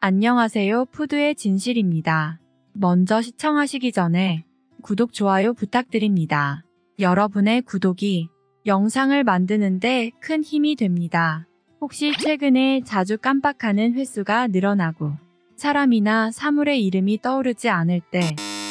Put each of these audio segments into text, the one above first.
안녕하세요. 푸드의 진실입니다. 먼저 시청하시기 전에 구독, 좋아요 부탁드립니다. 여러분의 구독이 영상을 만드는데 큰 힘이 됩니다. 혹시 최근에 자주 깜빡하는 횟수가 늘어나고 사람이나 사물의 이름이 떠오르지 않을 때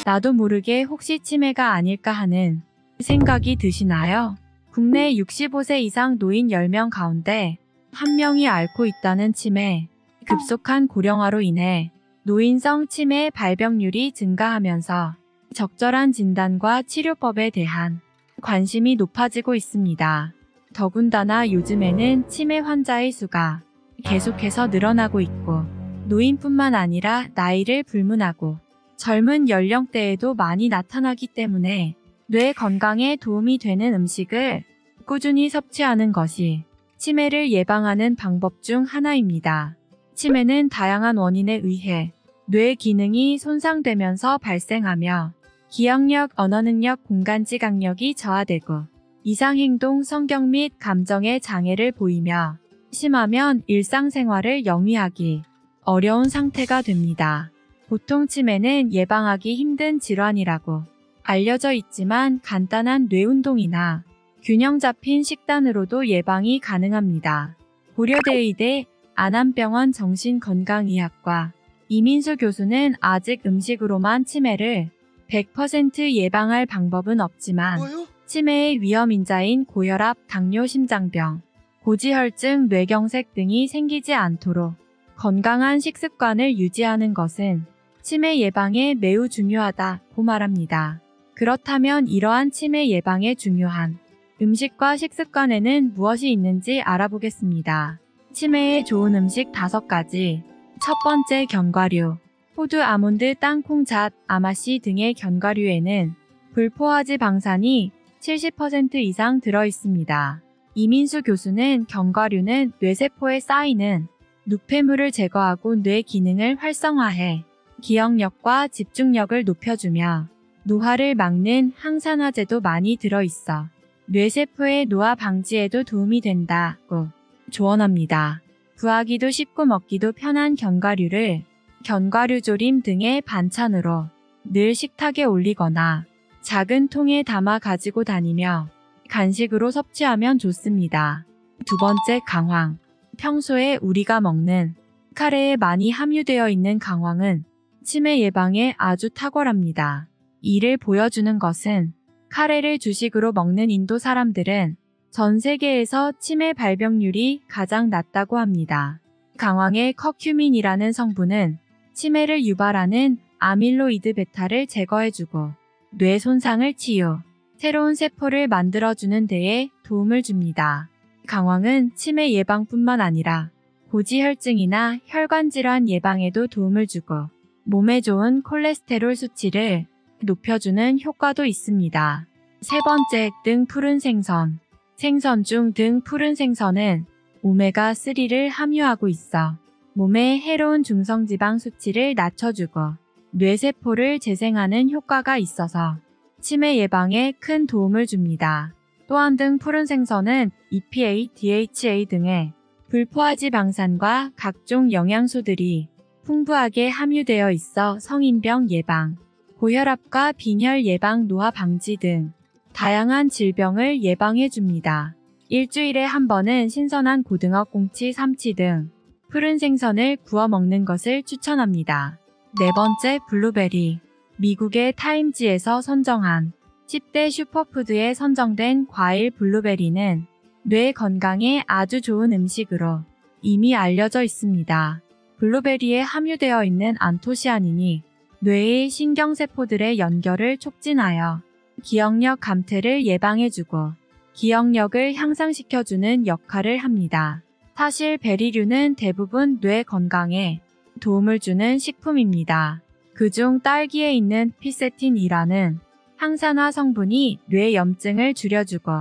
나도 모르게 혹시 치매가 아닐까 하는 생각이 드시나요? 국내 65세 이상 노인 10명 가운데 1명이 앓고 있다는 치매. 급속한 고령화로 인해 노인성 치매 발병률이 증가하면서 적절한 진단과 치료법에 대한 관심이 높아지고 있습니다. 더군다나 요즘에는 치매 환자의 수가 계속해서 늘어나고 있고 노인뿐만 아니라 나이를 불문하고 젊은 연령대에도 많이 나타나기 때문에 뇌 건강에 도움이 되는 음식을 꾸준히 섭취하는 것이 치매를 예방하는 방법 중 하나입니다. 치매는 다양한 원인에 의해 뇌 기능이 손상되면서 발생하며 기억력, 언어능력, 공간지각력이 저하되고 이상행동, 성격 및 감정의 장애를 보이며 심하면 일상생활을 영위하기 어려운 상태가 됩니다. 보통 치매는 예방하기 힘든 질환이라고 알려져 있지만 간단한 뇌운동이나 균형 잡힌 식단으로도 예방이 가능합니다. 고려대의대 안암병원 정신건강의학과 이민수 교수는 아직 음식으로만 치매를 100% 예방할 방법은 없지만 치매의 위험인자인 고혈압, 당뇨, 심장병, 고지혈증, 뇌경색 등이 생기지 않도록 건강한 식습관을 유지하는 것은 치매 예방에 매우 중요하다고 말합니다. 그렇다면 이러한 치매 예방에 중요한 음식과 식습관에는 무엇이 있는지 알아보겠습니다. 치매에 좋은 음식 5가지. 첫 번째, 견과류. 호두, 아몬드, 땅콩, 잣, 아마씨 등의 견과류에는 불포화지 방산이 70% 이상 들어있습니다. 이민수 교수는 견과류는 뇌세포에 쌓이는 누폐물을 제거하고 뇌 기능을 활성화해 기억력과 집중력을 높여주며 노화를 막는 항산화제도 많이 들어있어 뇌세포의 노화 방지에도 도움이 된다고 조언합니다. 구하기도 쉽고 먹기도 편한 견과류를 견과류 조림 등의 반찬으로 늘 식탁에 올리거나 작은 통에 담아 가지고 다니며 간식으로 섭취하면 좋습니다. 두 번째, 강황. 평소에 우리가 먹는 카레에 많이 함유되어 있는 강황은 치매 예방에 아주 탁월합니다. 이를 보여주는 것은 카레를 주식으로 먹는 인도 사람들은 전 세계에서 치매 발병률이 가장 낮다고 합니다. 강황의 커큐민이라는 성분은 치매를 유발하는 아밀로이드 베타를 제거해주고 뇌 손상을 치유, 새로운 세포를 만들어주는 데에 도움을 줍니다. 강황은 치매 예방뿐만 아니라 고지혈증이나 혈관질환 예방에도 도움을 주고 몸에 좋은 콜레스테롤 수치를 높여주는 효과도 있습니다. 세 번째, 등 푸른 생선. 생선 중 등 푸른 생선은 오메가3를 함유하고 있어 몸의 해로운 중성지방 수치를 낮춰주고 뇌세포를 재생하는 효과가 있어서 치매 예방에 큰 도움을 줍니다. 또한 등 푸른 생선은 EPA, DHA 등의 불포화지 방산과 각종 영양소들이 풍부하게 함유되어 있어 성인병 예방, 고혈압과 빈혈 예방, 노화 방지 등 다양한 질병을 예방해줍니다. 일주일에 한 번은 신선한 고등어, 꽁치, 삼치 등 푸른 생선을 구워 먹는 것을 추천합니다. 네 번째, 블루베리. 미국의 타임지에서 선정한 10대 슈퍼푸드에 선정된 과일 블루베리는 뇌 건강에 아주 좋은 음식으로 이미 알려져 있습니다. 블루베리에 함유되어 있는 안토시아닌이 뇌의 신경세포들의 연결을 촉진하여 기억력 감퇴를 예방해주고 기억력을 향상시켜주는 역할을 합니다. 사실 베리류는 대부분 뇌 건강에 도움을 주는 식품입니다. 그중 딸기에 있는 피세틴이라는 항산화 성분이 뇌 염증을 줄여주고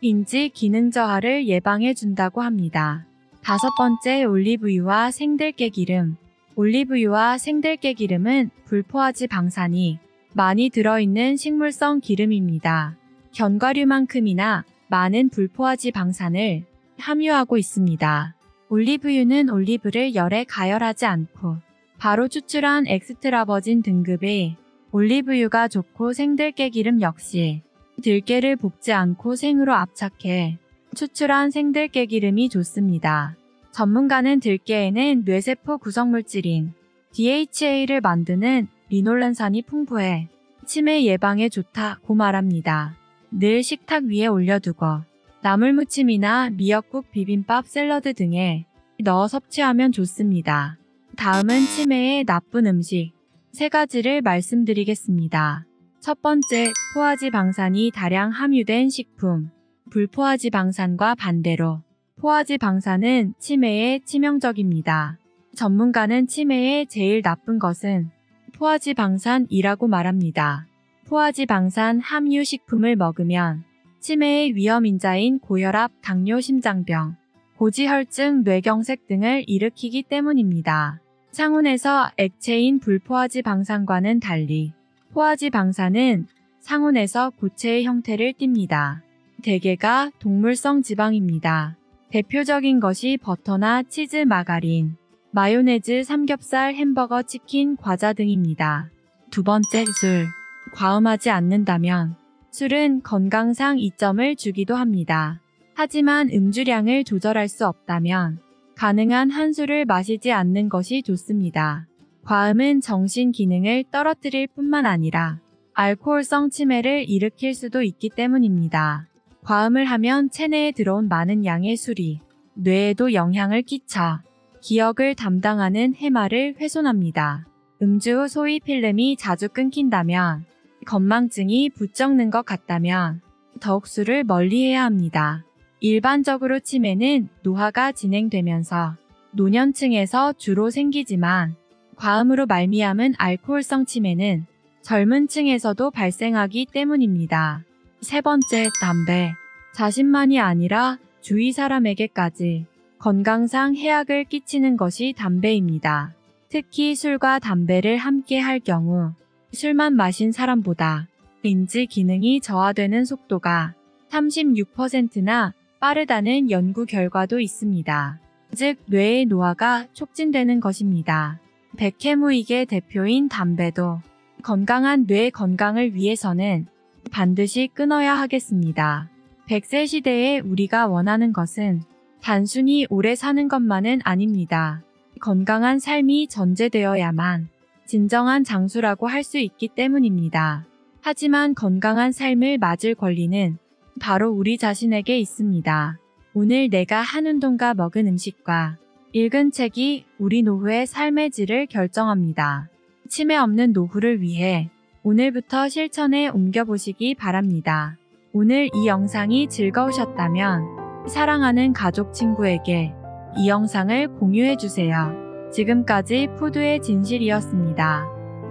인지 기능 저하를 예방해준다고 합니다. 다섯 번째, 올리브유와 생들깨기름. 올리브유와 생들깨기름은 불포화지 방산이 많이 들어있는 식물성 기름입니다. 견과류만큼이나 많은 불포화지 방산을 함유하고 있습니다. 올리브유는 올리브를 열에 가열하지 않고 바로 추출한 엑스트라 버진 등급의 올리브유가 좋고 생들깨기름 역시 들깨를 볶지 않고 생으로 압착해 추출한 생들깨기름이 좋습니다. 전문가는 들깨에는 뇌세포 구성물질인 DHA를 만드는 리놀렌산이 풍부해 치매 예방에 좋다고 말합니다. 늘 식탁 위에 올려두고 나물무침이나 미역국, 비빔밥, 샐러드 등에 넣어 섭취하면 좋습니다. 다음은 치매에 나쁜 음식 3가지를 말씀드리겠습니다. 첫 번째, 포화지방산이 다량 함유된 식품. 불포화지방산과 반대로 포화지방산은 치매에 치명적입니다. 전문가는 치매에 제일 나쁜 것은 포화지방산이라고 말합니다. 포화지방산 함유 식품을 먹으면 치매의 위험인자인 고혈압, 당뇨, 심장병, 고지혈증, 뇌경색 등을 일으키기 때문입니다. 상온에서 액체인 불포화지방산과는 달리 포화지방산은 상온에서 고체의 형태를 띱니다. 대개가 동물성 지방입니다. 대표적인 것이 버터나 치즈, 마가린, 마요네즈, 삼겹살, 햄버거, 치킨, 과자 등입니다. 두 번째, 술. 과음하지 않는다면 술은 건강상 이점을 주기도 합니다. 하지만 음주량을 조절할 수 없다면 가능한 한 술을 마시지 않는 것이 좋습니다. 과음은 정신 기능을 떨어뜨릴 뿐만 아니라 알코올성 치매를 일으킬 수도 있기 때문입니다. 과음을 하면 체내에 들어온 많은 양의 술이 뇌에도 영향을 끼쳐 기억을 담당하는 해마를 훼손합니다. 음주 후 소위 필름이 자주 끊긴다면, 건망증이 부쩍는 것 같다면 더욱 술을 멀리해야 합니다. 일반적으로 치매는 노화가 진행되면서 노년층에서 주로 생기지만 과음으로 말미암은 알코올성 치매는 젊은 층에서도 발생하기 때문입니다. 세 번째, 담배. 자신만이 아니라 주위 사람에게까지 건강상 해악을 끼치는 것이 담배입니다. 특히 술과 담배를 함께 할 경우 술만 마신 사람보다 인지 기능이 저하되는 속도가 36%나 빠르다는 연구 결과도 있습니다. 즉, 뇌의 노화가 촉진되는 것입니다. 백해무익의 대표인 담배도 건강한 뇌 건강을 위해서는 반드시 끊어야 하겠습니다. 100세 시대에 우리가 원하는 것은 단순히 오래 사는 것만은 아닙니다. 건강한 삶이 전제되어야만 진정한 장수라고 할 수 있기 때문입니다. 하지만 건강한 삶을 맞을 권리는 바로 우리 자신에게 있습니다. 오늘 내가 한 운동과 먹은 음식과 읽은 책이 우리 노후의 삶의 질을 결정합니다. 치매 없는 노후를 위해 오늘부터 실천에 옮겨보시기 바랍니다. 오늘 이 영상이 즐거우셨다면 사랑하는 가족, 친구에게 이 영상을 공유해주세요. 지금까지 푸드의 진실이었습니다.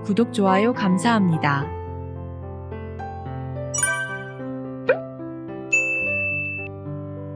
구독, 좋아요 감사합니다.